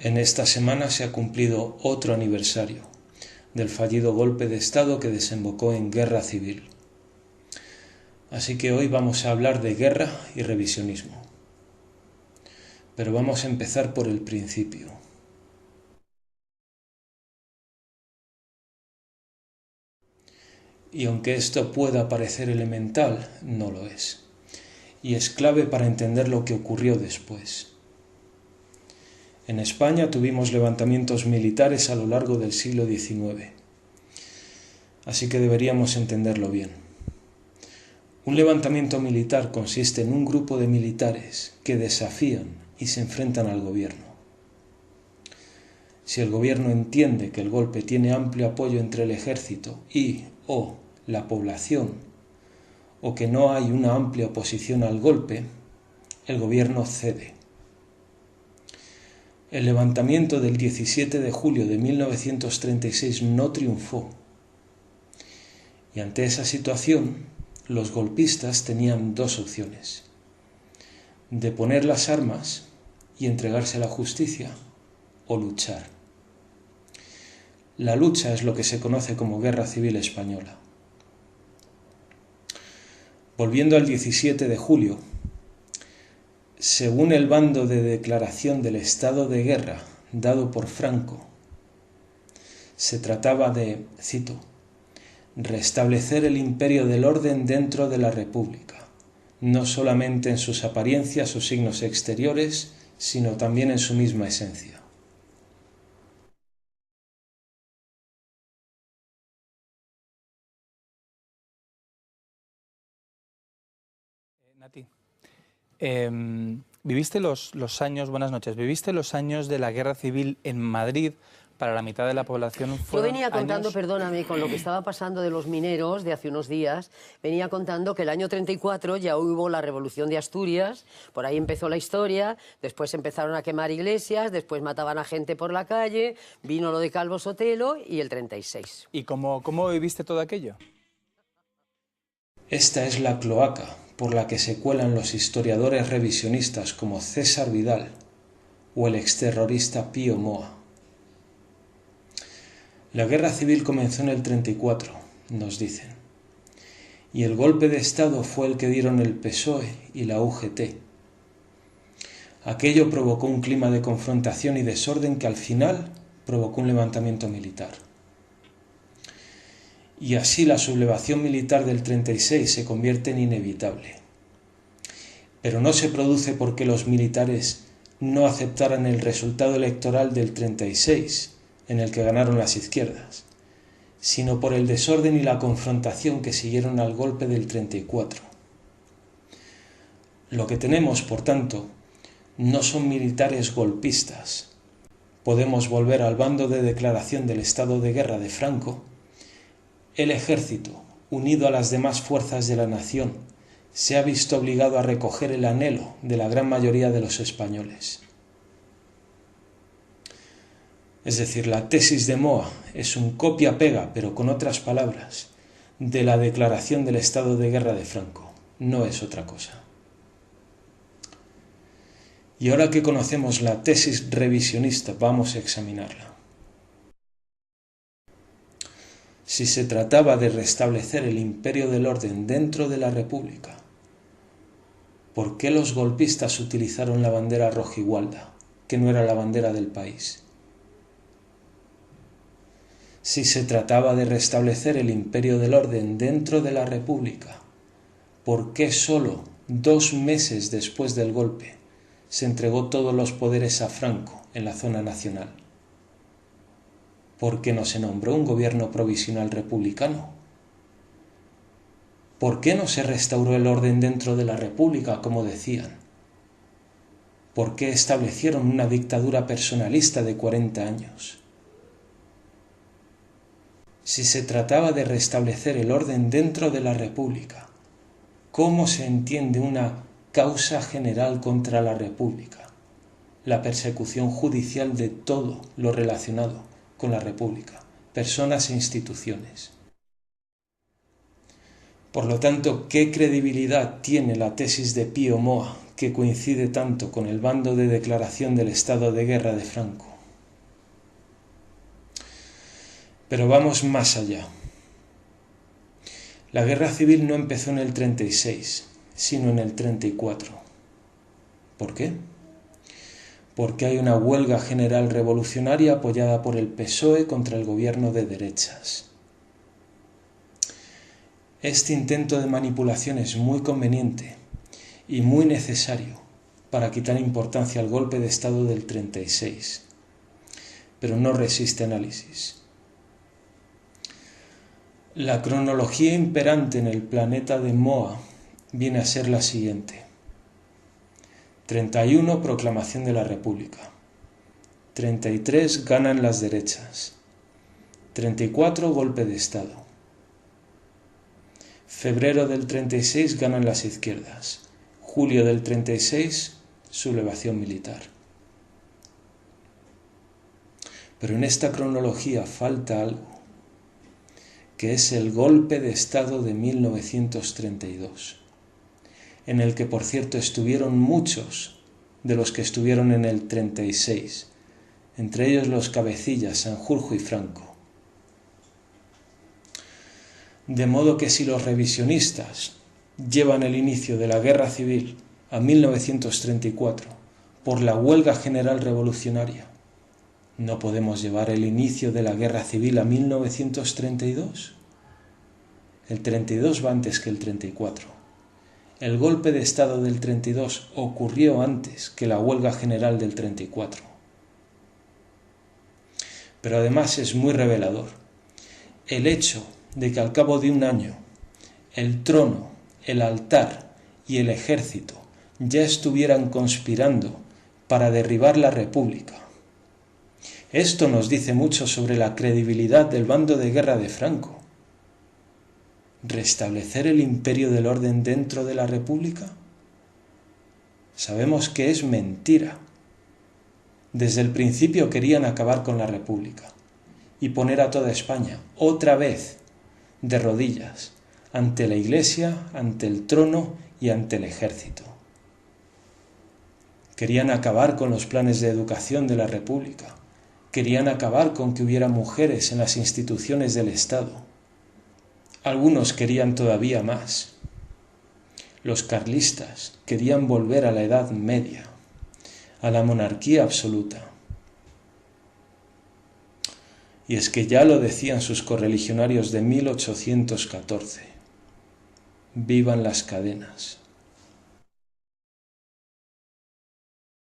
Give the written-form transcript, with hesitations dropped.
En esta semana se ha cumplido otro aniversario del fallido golpe de Estado que desembocó en guerra civil. Así que hoy vamos a hablar de guerra y revisionismo. Pero vamos a empezar por el principio. Y aunque esto pueda parecer elemental, no lo es. Y es clave para entender lo que ocurrió después. En España tuvimos levantamientos militares a lo largo del siglo XIX. Así que deberíamos entenderlo bien. Un levantamiento militar consiste en un grupo de militares que desafían y se enfrentan al gobierno. Si el gobierno entiende que el golpe tiene amplio apoyo entre el ejército y/o la población, o que no hay una amplia oposición al golpe, el gobierno cede. El levantamiento del 17 de julio de 1936 no triunfó, y ante esa situación, los golpistas tenían dos opciones: deponer las armas y entregarse a la justicia, o luchar. La lucha es lo que se conoce como Guerra Civil Española. Volviendo al 17 de julio, según el bando de declaración del estado de guerra dado por Franco, se trataba de, cito, restablecer el imperio del orden dentro de la República, no solamente en sus apariencias o signos exteriores, sino también en su misma esencia. Nati, viviste los años, buenas noches, viviste los años de la guerra civil en Madrid. Para la mitad de la población Yo venía contando, años... perdóname, con lo que estaba pasando de los mineros de hace unos días, venía contando que el año 34 ya hubo la Revolución de Asturias, por ahí empezó la historia, después empezaron a quemar iglesias, después mataban a gente por la calle, vino lo de Calvo Sotelo y el 36. ¿Y cómo viviste todo aquello? Esta es la cloaca por la que se cuelan los historiadores revisionistas como César Vidal o el exterrorista Pío Moa. La guerra civil comenzó en el 34, nos dicen, y el golpe de Estado fue el que dieron el PSOE y la UGT. Aquello provocó un clima de confrontación y desorden que al final provocó un levantamiento militar. Y así la sublevación militar del 36 se convierte en inevitable. Pero no se produce porque los militares no aceptaran el resultado electoral del 36, en el que ganaron las izquierdas, sino por el desorden y la confrontación que siguieron al golpe del 34. Lo que tenemos, por tanto, no son militares golpistas. Podemos volver al bando de declaración del estado de guerra de Franco. El ejército, unido a las demás fuerzas de la nación, se ha visto obligado a recoger el anhelo de la gran mayoría de los españoles. Es decir, la tesis de Moa es un copia-pega, pero con otras palabras, de la declaración del estado de guerra de Franco. No es otra cosa. Y ahora que conocemos la tesis revisionista, vamos a examinarla. Si se trataba de restablecer el imperio del orden dentro de la República, ¿por qué los golpistas utilizaron la bandera rojigualda, que no era la bandera del país? Si se trataba de restablecer el imperio del orden dentro de la República, ¿por qué solo 2 meses después del golpe se entregó todos los poderes a Franco en la zona nacional? ¿Por qué no se nombró un gobierno provisional republicano? ¿Por qué no se restauró el orden dentro de la República, como decían? ¿Por qué establecieron una dictadura personalista de 40 años? Si se trataba de restablecer el orden dentro de la República, ¿cómo se entiende una causa general contra la República? La persecución judicial de todo lo relacionado con la República, personas e instituciones. Por lo tanto, ¿qué credibilidad tiene la tesis de Pío Moa que coincide tanto con el bando de declaración del estado de guerra de Franco. Pero vamos más allá. La guerra civil no empezó en el 36, sino en el 34. ¿Por qué? Porque hay una huelga general revolucionaria apoyada por el PSOE contra el gobierno de derechas. Este intento de manipulación es muy conveniente y muy necesario para quitar importancia al golpe de Estado del 36, pero no resiste análisis. La cronología imperante en el planeta de Moa viene a ser la siguiente. 31, proclamación de la República. 33, ganan las derechas. 34, golpe de Estado. Febrero del 36, ganan las izquierdas. Julio del 36, sublevación militar. Pero en esta cronología falta algo, que es el golpe de Estado de 1932. En el que, por cierto, estuvieron muchos de los que estuvieron en el 36, entre ellos los cabecillas Sanjurjo y Franco. De modo que si los revisionistas llevan el inicio de la guerra civil a 1934 por la huelga general revolucionaria, ¿no podemos llevar el inicio de la guerra civil a 1932? El 32 va antes que el 34. El golpe de Estado del 32 ocurrió antes que la huelga general del 34. Pero además es muy revelador el hecho de que al cabo de un año el trono, el altar y el ejército ya estuvieran conspirando para derribar la República. Esto nos dice mucho sobre la credibilidad del bando de guerra de Franco. ¿Restablecer el imperio del orden dentro de la República? Sabemos que es mentira. Desde el principio querían acabar con la República y poner a toda España otra vez de rodillas ante la Iglesia, ante el trono y ante el ejército. Querían acabar con los planes de educación de la República. Querían acabar con que hubiera mujeres en las instituciones del Estado. Algunos querían todavía más. Los carlistas querían volver a la Edad Media, a la monarquía absoluta. Y es que ya lo decían sus correligionarios de 1814. Vivan las cadenas.